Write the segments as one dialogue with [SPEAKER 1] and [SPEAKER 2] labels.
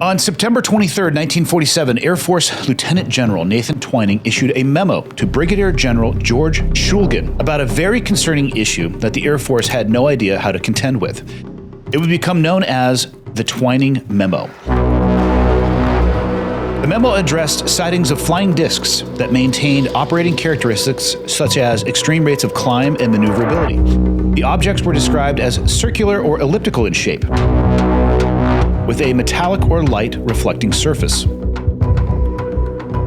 [SPEAKER 1] On September 23, 1947, Air Force Lieutenant General Nathan Twining issued a memo to Brigadier General George Shulgin about a very concerning issue that the Air Force had no idea how to contend with. It would become known as the Twining Memo. The memo addressed sightings of flying discs that maintained operating characteristics such as extreme rates of climb and maneuverability. The objects were described as circular or elliptical in shape, with a metallic or light reflecting surface.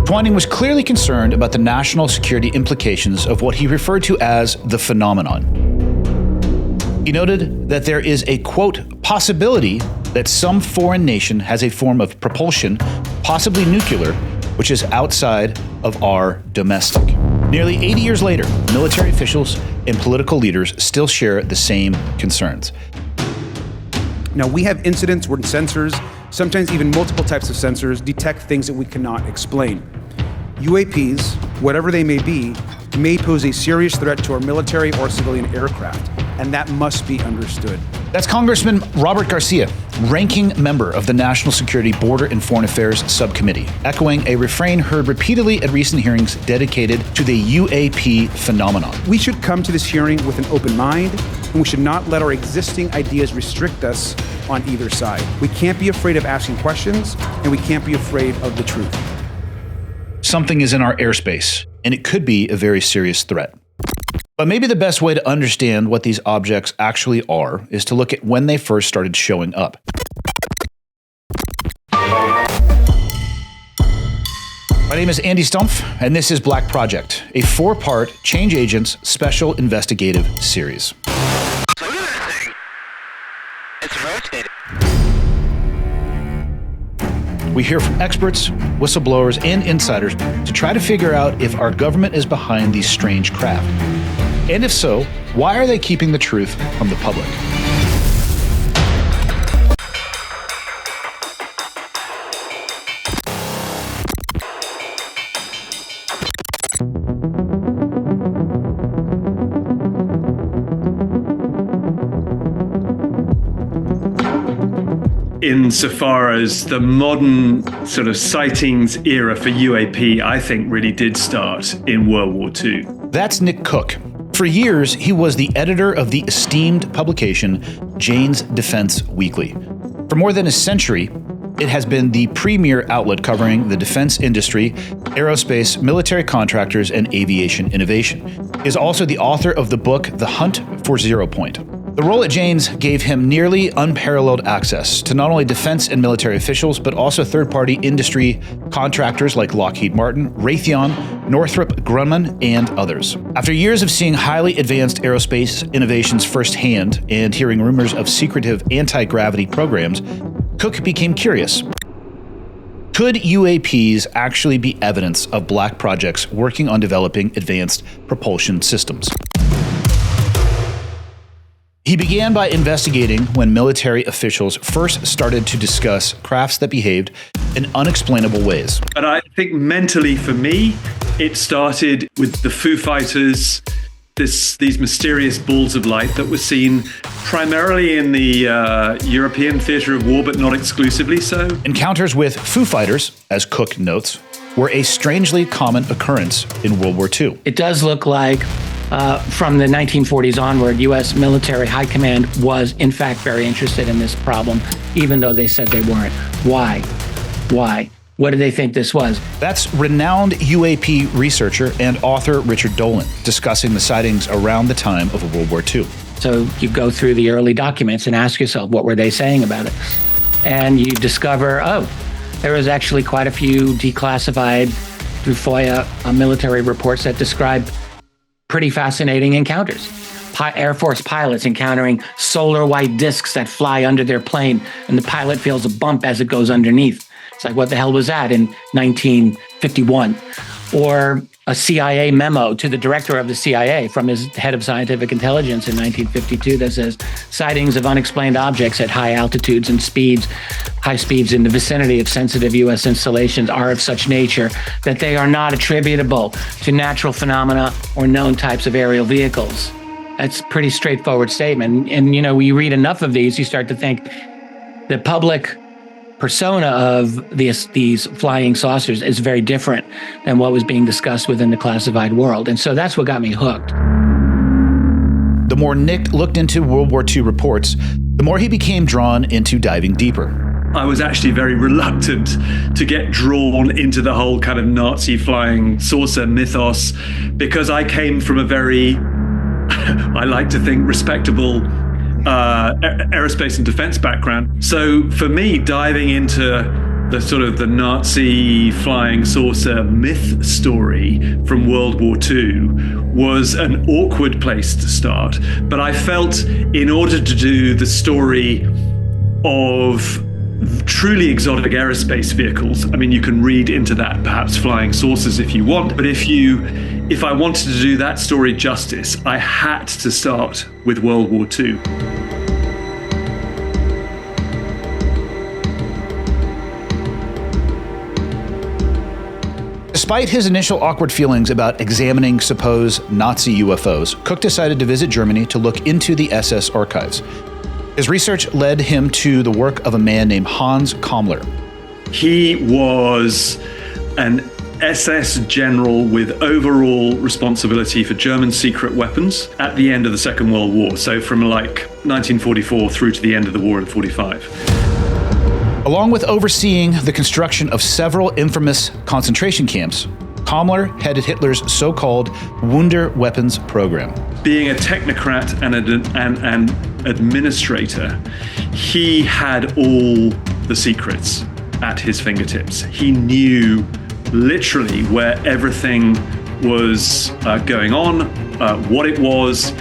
[SPEAKER 1] Twining was clearly concerned about the national security implications of what he referred to as the phenomenon. He noted that there is a, quote, possibility that some foreign nation has a form of propulsion, possibly nuclear, which is outside of our domestic. Nearly 80 years later, military officials and political leaders still share the same concerns.
[SPEAKER 2] Now, we have incidents where sensors, sometimes even multiple types of sensors, detect things that we cannot explain. UAPs, whatever they may pose a serious threat to our military or civilian aircraft, and that must be understood.
[SPEAKER 1] That's Congressman Robert Garcia, ranking member of the National Security, Border and Foreign Affairs Subcommittee, echoing a refrain heard repeatedly at recent hearings dedicated to the UAP phenomenon.
[SPEAKER 2] We should come to this hearing with an open mind, and we should not let our existing ideas restrict us on either side. We can't be afraid of asking questions, and we can't be afraid of the truth.
[SPEAKER 1] Something is in our airspace, and it could be a very serious threat. But maybe the best way to understand what these objects actually are is to look at when they first started showing up. My name is Andy Stumpf, and this is Black Project, a 4-part Change Agents special investigative series.
[SPEAKER 3] So look at that thing. It's rotating.
[SPEAKER 1] We hear from experts, whistleblowers, and insiders to try to figure out if our government is behind these strange craft. And if so, why are they keeping the truth from the public?
[SPEAKER 4] Insofar as the modern sort of sightings era for UAP, I think really did start in World War II.
[SPEAKER 1] That's Nick Cook. For years, he was the editor of the esteemed publication Jane's Defense Weekly. For more than a century, it has been the premier outlet covering the defense industry, aerospace, military contractors, and aviation innovation. He is also the author of the book The Hunt for Zero Point. The role at Jane's gave him nearly unparalleled access to not only defense and military officials, but also third-party industry contractors like Lockheed Martin, Raytheon, Northrop Grumman, and others. After years of seeing highly advanced aerospace innovations firsthand and hearing rumors of secretive anti-gravity programs, Cook became curious. Could UAPs actually be evidence of black projects working on developing advanced propulsion systems? He began by investigating when military officials first started to discuss crafts that behaved in unexplainable ways.
[SPEAKER 4] But I think mentally for me, it started with the Foo Fighters, these mysterious balls of light that were seen primarily in the European theater of war, but not exclusively so.
[SPEAKER 1] Encounters with Foo Fighters, as Cook notes, were a strangely common occurrence in World War II.
[SPEAKER 5] It does look like from the 1940s onward, U.S. military high command was, in fact, very interested in this problem, even though they said they weren't. Why? Why? What do they think this was?
[SPEAKER 1] That's renowned UAP researcher and author Richard Dolan discussing the sightings around the time of World War II.
[SPEAKER 5] So you go through the early documents and ask yourself, what were they saying about it? And you discover, oh, there was actually quite a few declassified through FOIA military reports that describe pretty fascinating encounters. Air Force pilots encountering solar white discs that fly under their plane, and the pilot feels a bump as it goes underneath. It's like, what the hell was that in 1951? Or a CIA memo to the director of the CIA from his head of scientific intelligence in 1952 that says sightings of unexplained objects at high altitudes and high speeds in the vicinity of sensitive U.S. installations are of such nature that they are not attributable to natural phenomena or known types of aerial vehicles. That's a pretty straightforward statement. And, you know, when you read enough of these, you start to think the public persona of these flying saucers is very different than what was being discussed within the classified world. And so that's what got me hooked.
[SPEAKER 1] The more Nick looked into World War II reports, the more he became drawn into diving deeper.
[SPEAKER 4] I was actually very reluctant to get drawn into the whole kind of Nazi flying saucer mythos, because I came from a very, I like to think, respectable aerospace and defense background. So for me, diving into the sort of the Nazi flying saucer myth story from World War II was an awkward place to start. But I felt in order to do the story of truly exotic aerospace vehicles, I mean, you can read into that perhaps flying saucers if you want, but if I wanted to do that story justice, I had to start with World War II.
[SPEAKER 1] Despite his initial awkward feelings about examining supposed Nazi UFOs, Cook decided to visit Germany to look into the SS archives. His research led him to the work of a man named Hans Kammler.
[SPEAKER 4] He was an SS general with overall responsibility for German secret weapons at the end of the Second World War. So from like 1944 through to the end of the war in 45.
[SPEAKER 1] Along with overseeing the construction of several infamous concentration camps, Kammler headed Hitler's so-called Wunder Weapons program.
[SPEAKER 4] Being a technocrat and an administrator, he had all the secrets at his fingertips. He knew literally where everything was going on, what it was.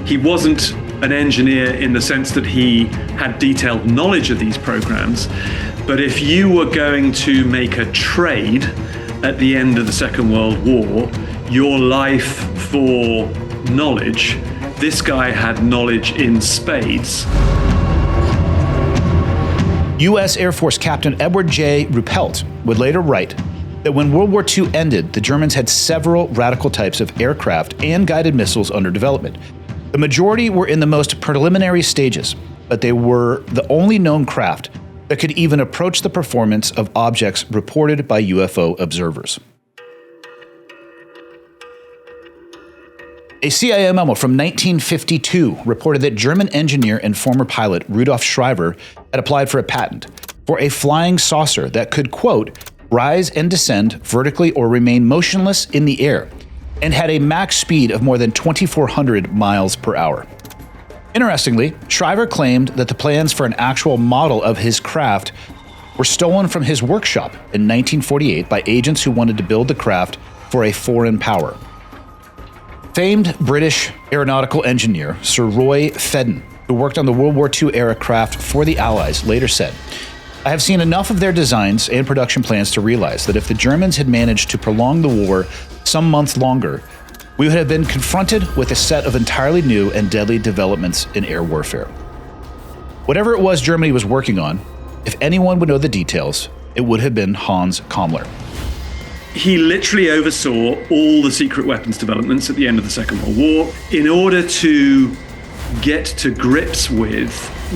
[SPEAKER 4] He wasn't an engineer in the sense that he had detailed knowledge of these programs, but if you were going to make a trade at the end of the Second World War, your life for knowledge, this guy had knowledge in spades.
[SPEAKER 1] U.S. Air Force Captain Edward J. Ruppelt would later write that when World War II ended, the Germans had several radical types of aircraft and guided missiles under development. The majority were in the most preliminary stages, but they were the only known craft that could even approach the performance of objects reported by UFO observers. A CIA memo from 1952 reported that German engineer and former pilot Rudolf Schreiber had applied for a patent for a flying saucer that could, quote, rise and descend vertically or remain motionless in the air, and had a max speed of more than 2,400 miles per hour. Interestingly, Schreiber claimed that the plans for an actual model of his craft were stolen from his workshop in 1948 by agents who wanted to build the craft for a foreign power. Famed British aeronautical engineer Sir Roy Fedden, who worked on the World War II era craft for the Allies, later said, "I have seen enough of their designs and production plans to realize that if the Germans had managed to prolong the war some months longer, we would have been confronted with a set of entirely new and deadly developments in air warfare." Whatever it was Germany was working on, if anyone would know the details, it would have been Hans Kammler.
[SPEAKER 4] He literally oversaw all the secret weapons developments at the end of the Second World War in order to get to grips with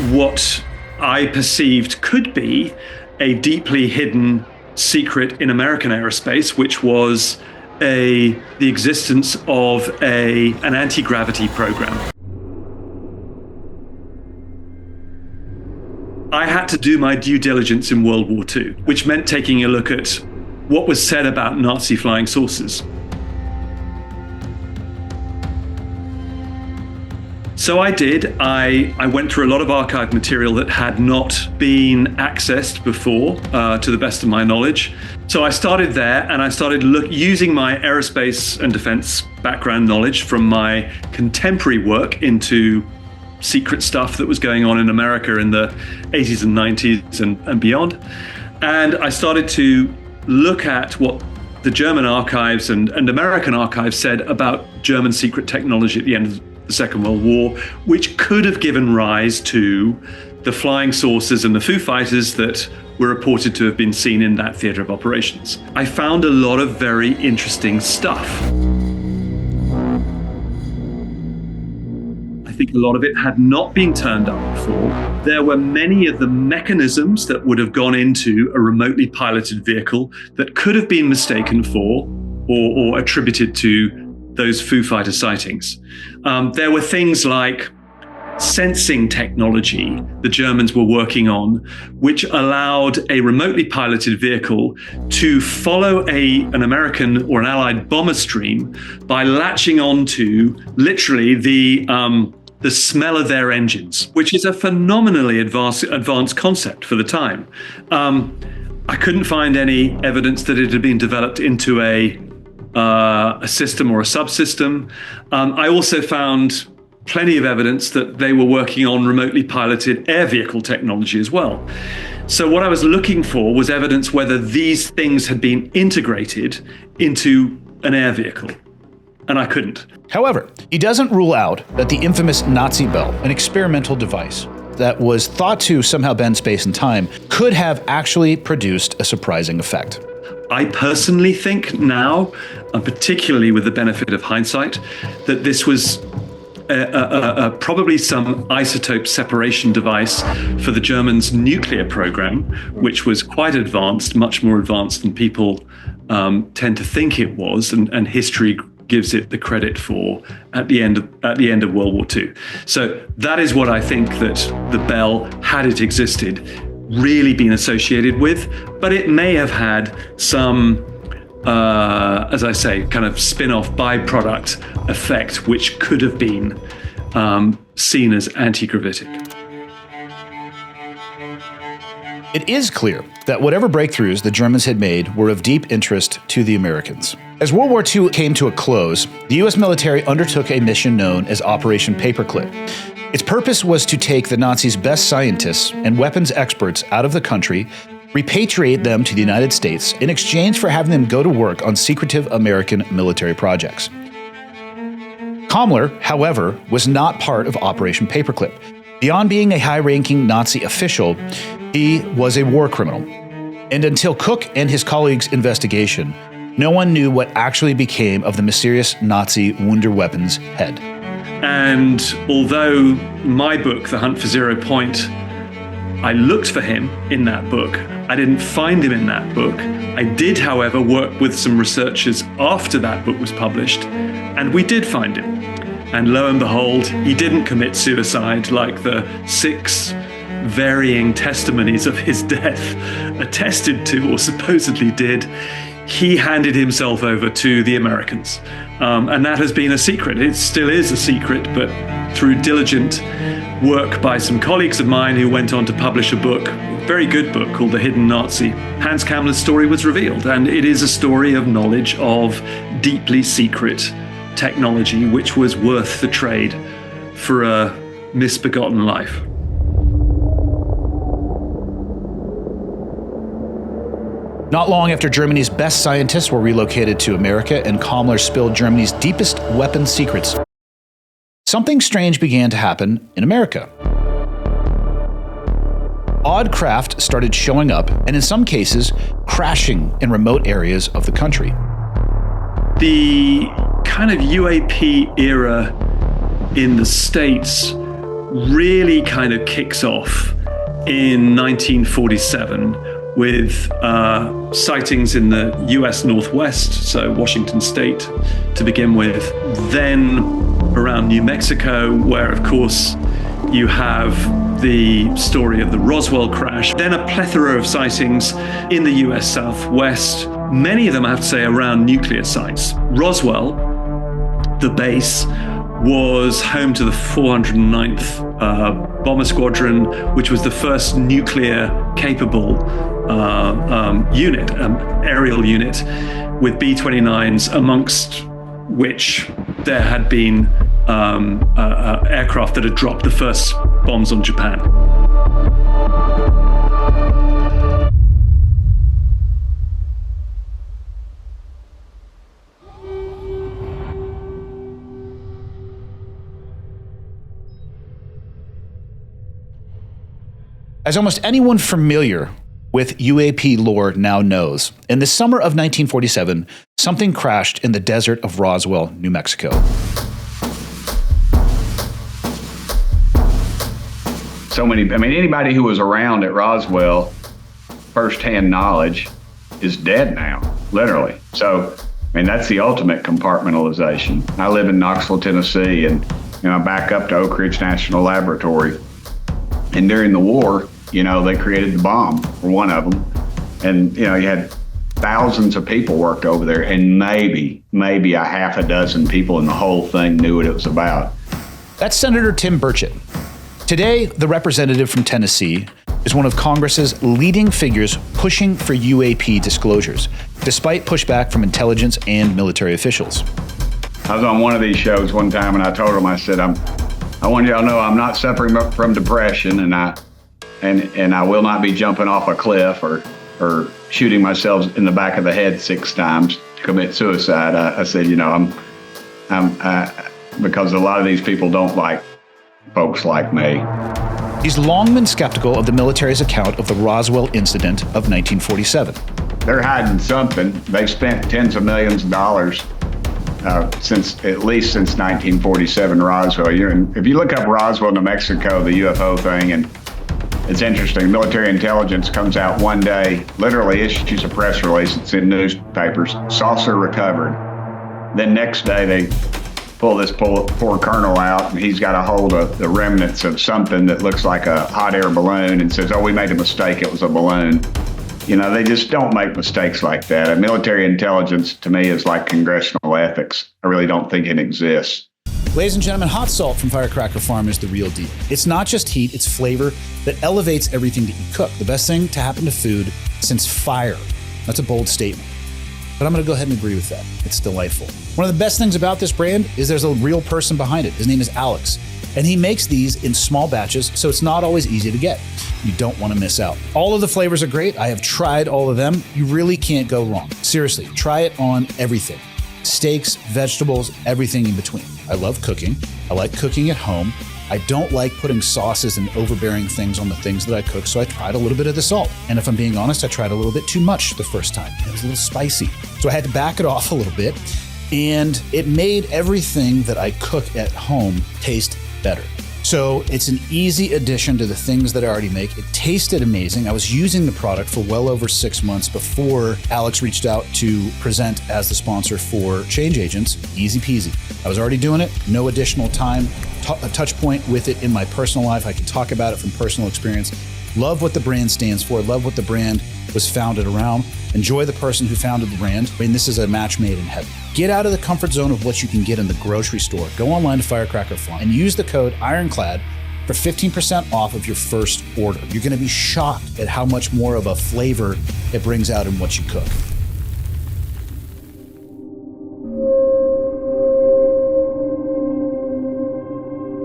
[SPEAKER 4] what I perceived could be a deeply hidden secret in American aerospace, which was the existence of an anti-gravity program. I had to do my due diligence in World War II, which meant taking a look at what was said about Nazi flying saucers. So I did. I went through a lot of archived material that had not been accessed before, to the best of my knowledge. So I started there, and I started using my aerospace and defense background knowledge from my contemporary work into secret stuff that was going on in America in the 80s and 90s and beyond. And I started to look at what the German archives and American archives said about German secret technology at the end of the Second World War, which could have given rise to the flying saucers and the Foo Fighters that were reported to have been seen in that theater of operations. I found a lot of very interesting stuff. I think a lot of it had not been turned up before. There were many of the mechanisms that would have gone into a remotely piloted vehicle that could have been mistaken for or attributed to those Foo Fighter sightings. There were things like sensing technology the Germans were working on, which allowed a remotely piloted vehicle to follow an American or an Allied bomber stream by latching onto literally the smell of their engines, which is a phenomenally advanced concept for the time. I couldn't find any evidence that it had been developed into a system or a subsystem. I also found plenty of evidence that they were working on remotely piloted air vehicle technology as well. So what I was looking for was evidence whether these things had been integrated into an air vehicle, and I couldn't.
[SPEAKER 1] However, he doesn't rule out that the infamous Nazi bell, an experimental device that was thought to somehow bend space and time, could have actually produced a surprising effect.
[SPEAKER 4] I personally think now, and particularly with the benefit of hindsight, that this was probably some isotope separation device for the Germans' nuclear program, which was quite advanced, much more advanced than people tend to think it was, and history gives it the credit for at the end of World War II. So that is what I think that the bell, had it existed, really been associated with, but it may have had some as I say, kind of spin-off byproduct effect, which could have been seen as anti-gravitic.
[SPEAKER 1] It is clear that whatever breakthroughs the Germans had made were of deep interest to the Americans. As World War II came to a close, the U.S. military undertook a mission known as Operation Paperclip. Its purpose was to take the Nazis' best scientists and weapons experts out of the country, repatriate them to the United States in exchange for having them go to work on secretive American military projects. Kammler, however, was not part of Operation Paperclip. Beyond being a high-ranking Nazi official, he was a war criminal. And until Cook and his colleagues' investigation, no one knew what actually became of the mysterious Nazi Wunderweapons head.
[SPEAKER 4] And although my book, The Hunt for Zero Point, I looked for him in that book, I didn't find him in that book. I did, however, work with some researchers after that book was published, and we did find him. And lo and behold, he didn't commit suicide like the 6 varying testimonies of his death attested to or supposedly did. He handed himself over to the Americans. And that has been a secret. It still is a secret, but through diligent work by some colleagues of mine who went on to publish a book, a very good book called The Hidden Nazi, Hans Kammler's story was revealed. And it is a story of knowledge of deeply secret technology, which was worth the trade for a misbegotten life.
[SPEAKER 1] Not long after Germany's best scientists were relocated to America and Kammler spilled Germany's deepest weapons secrets, something strange began to happen in America. Odd craft started showing up, and in some cases, crashing in remote areas of the country.
[SPEAKER 4] The kind of UAP era in the States really kind of kicks off in 1947 with sightings in the US Northwest, so Washington State to begin with, then around New Mexico, where of course you have the story of the Roswell crash, then a plethora of sightings in the US Southwest, many of them I have to say around nuclear sites. Roswell, the base, was home to the 409th Bomber Squadron, which was the first nuclear-capable unit, aerial unit, with B-29s, amongst which there had been aircraft that had dropped the first bombs on Japan.
[SPEAKER 1] As almost anyone familiar with UAP lore now knows, in the summer of 1947, something crashed in the desert of Roswell, New Mexico.
[SPEAKER 6] Anybody who was around at Roswell, firsthand knowledge, is dead now, literally. So, that's the ultimate compartmentalization. I live in Knoxville, Tennessee, and I back up to Oak Ridge National Laboratory. And during the war, they created the bomb, or one of them. And, you had thousands of people worked over there, and maybe a half a dozen people in the whole thing knew what it was about.
[SPEAKER 1] That's Senator Tim Burchett. Today, the representative from Tennessee is one of Congress's leading figures pushing for UAP disclosures, despite pushback from intelligence and military officials.
[SPEAKER 6] I was on one of these shows one time, and I told him, I said, I want y'all to know I'm not suffering from depression, and I will not be jumping off a cliff or shooting myself in the back of the head 6 times to commit suicide. I said, because a lot of these people don't like folks like me.
[SPEAKER 1] He's long been skeptical of the military's account of the Roswell incident of 1947.
[SPEAKER 6] They're hiding something. They've spent tens of millions of dollars since 1947 Roswell. If you look up Roswell, New Mexico, the UFO thing, and it's interesting, military intelligence comes out one day, literally issues a press release, it's in newspapers, saucer recovered. Then next day they pull this poor colonel out, and he's got a hold of the remnants of something that looks like a hot air balloon and says, we made a mistake, it was a balloon. They just don't make mistakes like that. Military intelligence, to me, is like congressional ethics. I really don't think it exists.
[SPEAKER 1] Ladies and gentlemen, hot salt from Firecracker Farm is the real deal. It's not just heat, it's flavor that elevates everything that you cook. The best thing to happen to food since fire. That's a bold statement, but I'm going to go ahead and agree with that. It's delightful. One of the best things about this brand is there's a real person behind it. His name is Alex, and he makes these in small batches, so it's not always easy to get. You don't want to miss out. All of the flavors are great. I have tried all of them. You really can't go wrong. Seriously, try it on everything. Steaks, vegetables, everything in between. I love cooking. I like cooking at home. I don't like putting sauces and overbearing things on the things that I cook, so I tried a little bit of the salt. And if I'm being honest, I tried a little bit too much the first time. It was a little spicy. So I had to back it off a little bit, and it made everything that I cook at home taste better. So it's an easy addition to the things that I already make. It tasted amazing. I was using the product for well over 6 months before Alex reached out to present as the sponsor for Change Agents. Easy peasy. I was already doing it. No additional time. A touch point with it in my personal life. I can talk about it from personal experience. Love what the brand stands for. Love what the brand was founded around. Enjoy the person who founded the brand. This is a match made in heaven. Get out of the comfort zone of what you can get in the grocery store. Go online to Firecracker Farm and use the code IRONCLAD for 15% off of your first order. You're going to be shocked at how much more of a flavor it brings out in what you cook.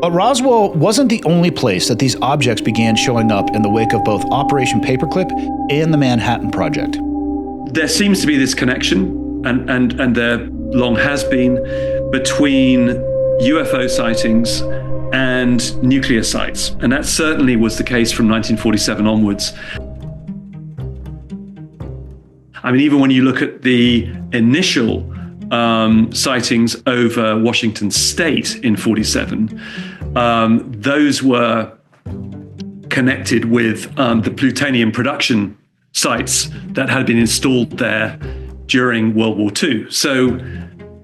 [SPEAKER 1] But Roswell wasn't the only place that these objects began showing up in the wake of both Operation Paperclip and the Manhattan Project.
[SPEAKER 4] There seems to be this connection, and there long has been, between UFO sightings and nuclear sites. And that certainly was the case from 1947 onwards. Even when you look at the initial sightings over Washington State in 47, those were connected with the plutonium production sites that had been installed there during World War II. So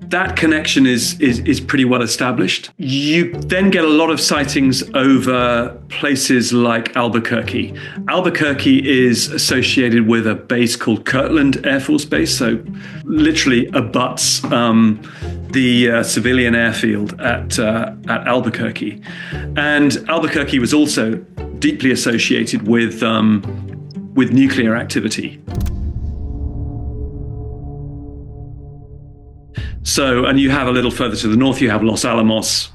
[SPEAKER 4] that connection is pretty well established. You then get a lot of sightings over places like Albuquerque. Albuquerque is associated with a base called Kirtland Air Force Base, so literally abuts the civilian airfield at Albuquerque. And Albuquerque was also deeply associated with nuclear activity. So, and you have a little further to the north, you have Los Alamos,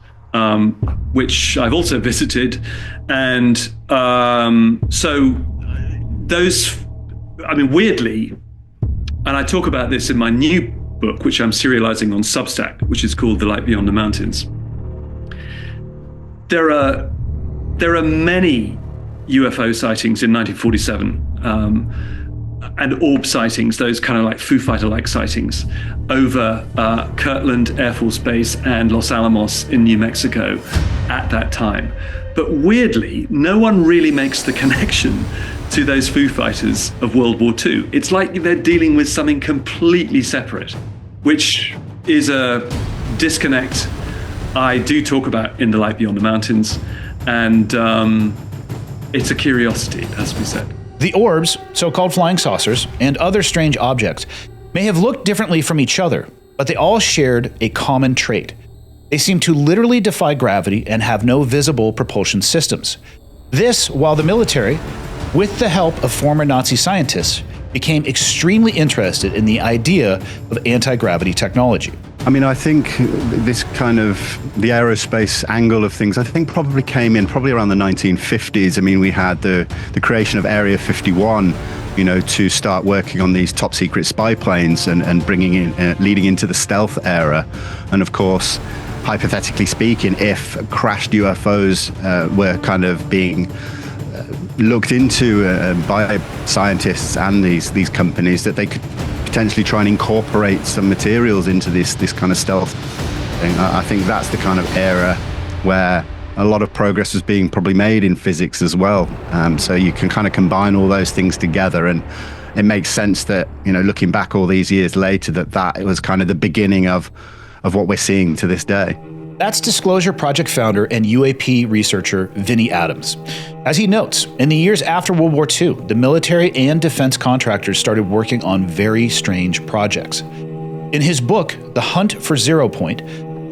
[SPEAKER 4] which I've also visited. And so those, weirdly, and I talk about this in my new book, which I'm serializing on Substack, which is called The Light Beyond the Mountains. There are many UFO sightings in 1947 and orb sightings, those kind of like Foo Fighter-like sightings over Kirtland Air Force Base and Los Alamos in New Mexico at that time. But weirdly, no one really makes the connection to those Foo Fighters of World War II. It's like they're dealing with something completely separate, which is a disconnect I do talk about in The Light Beyond the Mountains. And it's a curiosity, it has to be said.
[SPEAKER 1] The orbs, so-called flying saucers, and other strange objects may have looked differently from each other, but they all shared a common trait. They seem to literally defy gravity and have no visible propulsion systems. This, while the military, with the help of former Nazi scientists, became extremely interested in the idea of anti-gravity technology.
[SPEAKER 7] I mean, I think this kind of, the aerospace angle of things, I think probably came in probably around the 1950s. I mean, we had the creation of Area 51, you know, to start working on these top secret spy planes and bringing in, leading into the stealth era. And of course, hypothetically speaking, if crashed UFOs were kind of being looked into by scientists and these companies, that they could potentially try and incorporate some materials into this kind of stealth thing. I think that's the kind of era where a lot of progress was being probably made in physics as well. So you can kind of combine all those things together, and it makes sense that, you know, looking back all these years later, that it was kind of the beginning of what we're seeing to this day.
[SPEAKER 1] That's Disclosure Project founder and UAP researcher Vinnie Adams. As he notes, in the years after World War II, the military and defense contractors started working on very strange projects. In his book, The Hunt for Zero Point,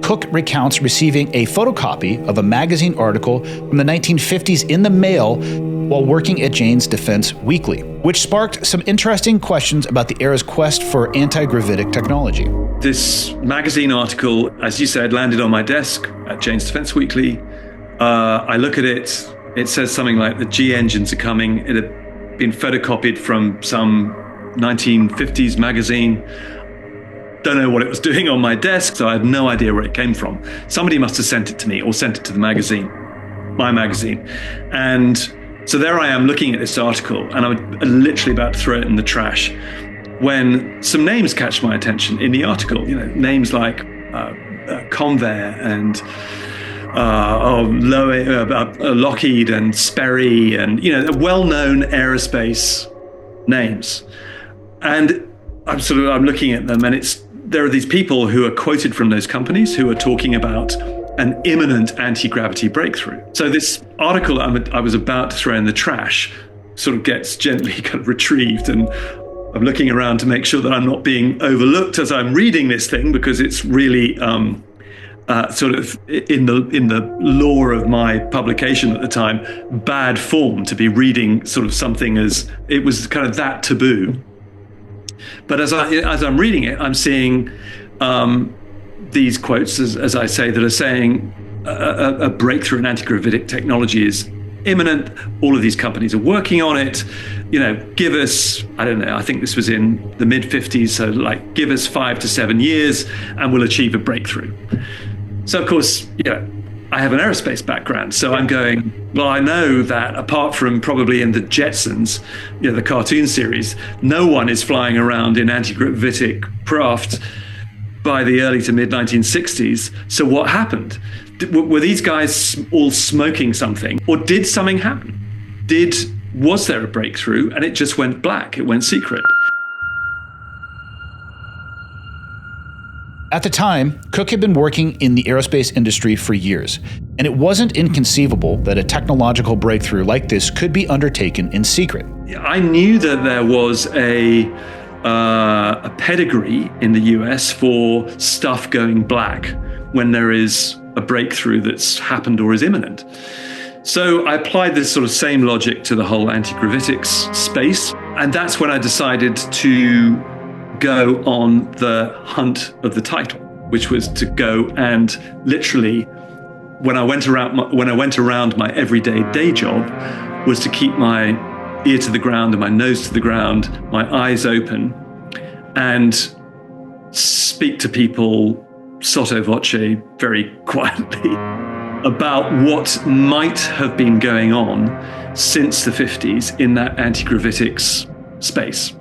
[SPEAKER 1] Cook recounts receiving a photocopy of a magazine article from the 1950s in the mail while working at Jane's Defense Weekly, which sparked some interesting questions about the era's quest for anti-gravitic technology.
[SPEAKER 4] This magazine article, as you said, landed on my desk at Jane's Defense Weekly. I look at it, it says something like the G engines are coming. It had been photocopied from some 1950s magazine. Don't know what it was doing on my desk, so I have no idea where it came from. Somebody must have sent it to me or sent it to the magazine, my magazine. And so there I am looking at this article, and I'm literally about to throw it in the trash when some names catch my attention in the article. You know, names like Covert and Lockheed and Sperry, and, you know, well-known aerospace names. And I'm looking at them, and there are these people who are quoted from those companies who are talking about an imminent anti-gravity breakthrough. So this article I was about to throw in the trash sort of gets gently kind of retrieved, and I'm looking around to make sure that I'm not being overlooked as I'm reading this thing, because it's really sort of in the lore of my publication at the time, bad form to be reading sort of something as it was kind of that taboo. But as I'm reading it, I'm seeing these quotes, as I say, that are saying a breakthrough in anti-gravitic technology is imminent. All of these companies are working on it. You know, give us, I don't know, I think this was in the mid-50s, so like give us 5 to 7 years and we'll achieve a breakthrough. So of course, you know, I have an aerospace background, so I'm going, well, I know that apart from probably in the Jetsons, you know, the cartoon series, no one is flying around in anti-gravitic craft by the early to mid 1960s. So what happened? Were these guys all smoking something, or did something happen? Was there a breakthrough and it just went black? It went secret.
[SPEAKER 1] At the time, Cook had been working in the aerospace industry for years, and it wasn't inconceivable that a technological breakthrough like this could be undertaken in secret.
[SPEAKER 4] I knew that there was a pedigree in the US for stuff going black when there is a breakthrough that's happened or is imminent. So I applied this sort of same logic to the whole anti-gravitics space, and that's when I decided to go on the hunt of the title, which was to go and literally, when I went around my everyday day job, was to keep my ear to the ground and my nose to the ground, my eyes open, and speak to people sotto voce very quietly. about what might have been going on since the 50s in that anti-gravitics space.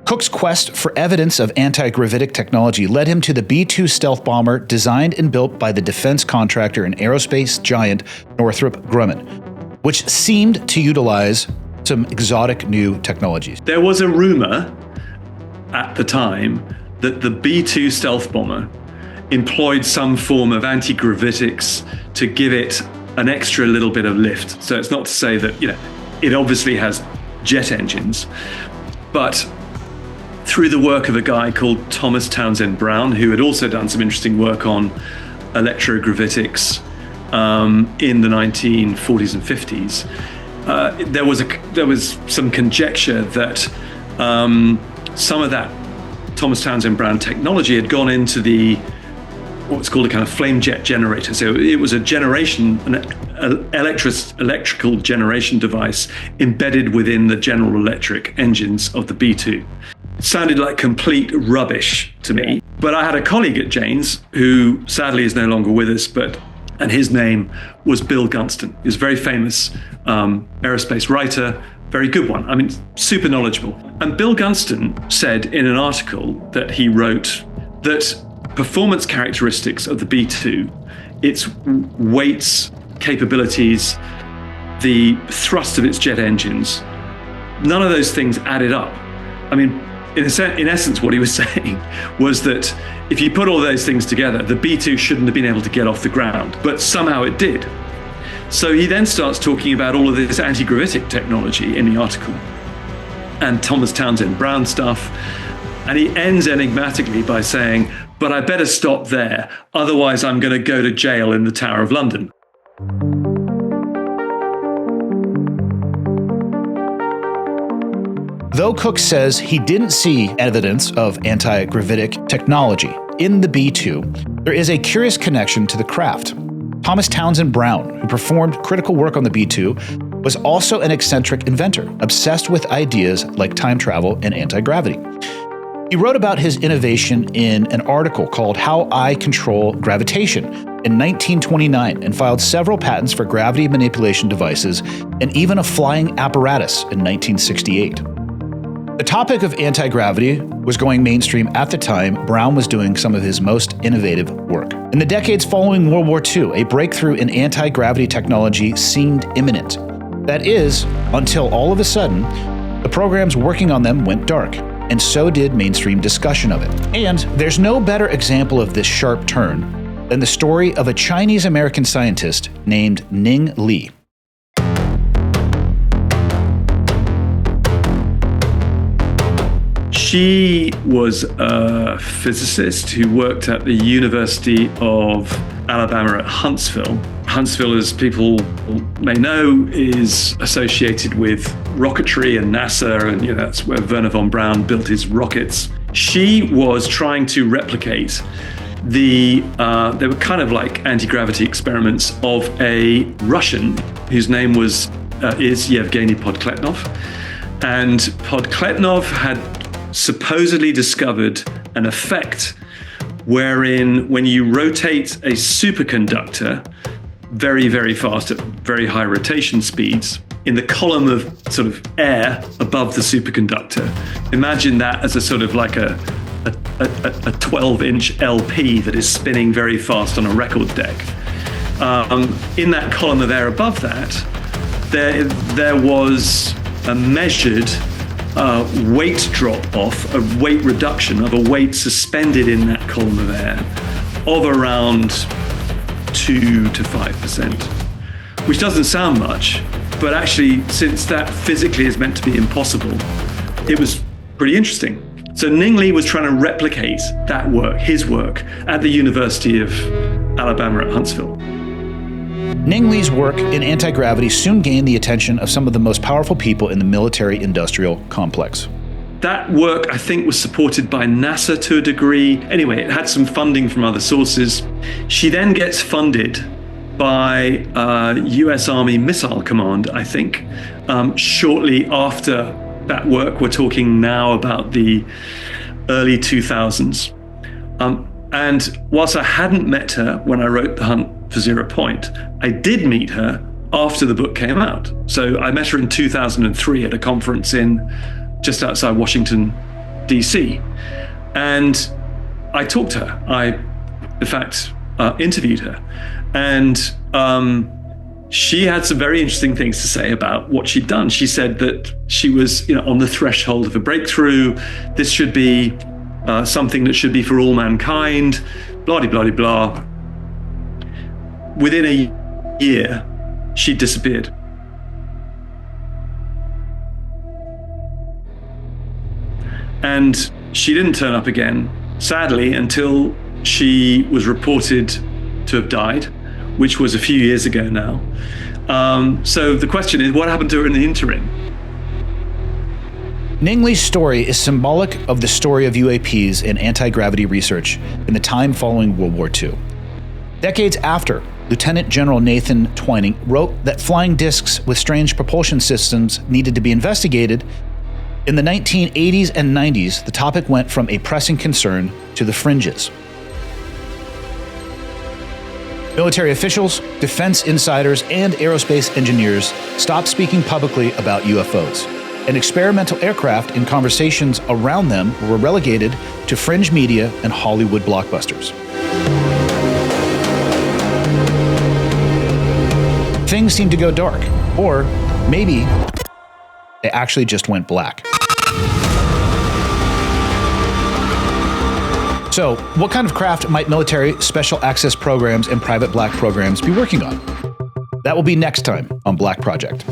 [SPEAKER 1] Cook's quest for evidence of anti-gravitic technology led him to the B-2 stealth bomber designed and built by the defense contractor and aerospace giant Northrop Grumman, which seemed to utilize some exotic new technologies.
[SPEAKER 4] There was a rumor at the time that the B-2 stealth bomber employed some form of anti-gravitics to give it an extra little bit of lift. So it's not to say that, it obviously has jet engines, but through the work of a guy called Thomas Townsend Brown, who had also done some interesting work on electrogravitics in the 1940s and 50s, there was some conjecture that some of that Thomas Townsend Brown technology had gone into what's called a kind of flame jet generator. So it was an electrical generation device embedded within the General Electric engines of the B-2. It sounded like complete rubbish to me. But I had a colleague at Jane's who sadly is no longer with us, and his name was Bill Gunston. He was a very famous aerospace writer, very good one. I mean, super knowledgeable. And Bill Gunston said in an article that he wrote that performance characteristics of the B-2, its weights, capabilities, the thrust of its jet engines, none of those things added up. I mean, in essence, what he was saying was that if you put all those things together, the B-2 shouldn't have been able to get off the ground, but somehow it did. So he then starts talking about all of this anti-gravitic technology in the article and Thomas Townsend Brown stuff. And he ends enigmatically by saying, but I better stop there, otherwise I'm going to go to jail in the Tower of London.
[SPEAKER 1] Though Cook says he didn't see evidence of anti-gravitic technology in the B-2, there is a curious connection to the craft. Thomas Townsend Brown, who performed critical work on the B-2, was also an eccentric inventor, obsessed with ideas like time travel and anti-gravity. He wrote about his innovation in an article called How I Control Gravitation in 1929 and filed several patents for gravity manipulation devices and even a flying apparatus in 1968. The topic of anti-gravity was going mainstream at the time Brown was doing some of his most innovative work. In the decades following World War II, a breakthrough in anti-gravity technology seemed imminent. That is, until all of a sudden, the programs working on them went dark, and so did mainstream discussion of it. And there's no better example of this sharp turn than the story of a Chinese-American scientist named Ning Li.
[SPEAKER 4] She was a physicist who worked at the University of Alabama at Huntsville. Huntsville, as people may know, is associated with rocketry and NASA, and that's where Wernher von Braun built his rockets. She was trying to replicate they were kind of like anti-gravity experiments of a Russian whose name is Yevgeny Podkletnov. And Podkletnov had supposedly discovered an effect wherein when you rotate a superconductor very, very fast at very high rotation speeds in the column of sort of air above the superconductor, imagine that as a sort of like a 12-inch LP that is spinning very fast on a record deck. In that column of air above that, there was a measured weight drop off, a weight reduction of a weight suspended in that column of air of around 2 to 5%, which doesn't sound much, but actually, since that physically is meant to be impossible, it was pretty interesting. So Ning Li was trying to replicate that work, his work, at the University of Alabama at Huntsville.
[SPEAKER 1] Ning Li's work in anti-gravity soon gained the attention of some of the most powerful people in the military-industrial complex.
[SPEAKER 4] That work, I think, was supported by NASA to a degree. Anyway, it had some funding from other sources. She then gets funded by US Army Missile Command, I think, shortly after that work. We're talking now about the early 2000s. And whilst I hadn't met her when I wrote the Hunt for 0 Point. I did meet her after the book came out. So I met her in 2003 at a conference in just outside Washington, DC. And I talked to her. I, in fact, interviewed her. And she had some very interesting things to say about what she'd done. She said that she was, on the threshold of a breakthrough. This should be something that should be for all mankind, blah, blah, blah, blah. Within a year, she disappeared. And she didn't turn up again, sadly, until she was reported to have died, which was a few years ago now. So the question is, what happened to her in the interim?
[SPEAKER 1] Ningley's story is symbolic of the story of UAPs and anti-gravity research in the time following World War II. Decades after, Lieutenant General Nathan Twining wrote that flying discs with strange propulsion systems needed to be investigated. In the 1980s and 90s, the topic went from a pressing concern to the fringes. Military officials, defense insiders, and aerospace engineers stopped speaking publicly about UFOs, and experimental aircraft and conversations around them were relegated to fringe media and Hollywood blockbusters. Things seemed to go dark, or maybe they actually just went black. So, what kind of craft might military special access programs and private black programs be working on? That will be next time on Black Project.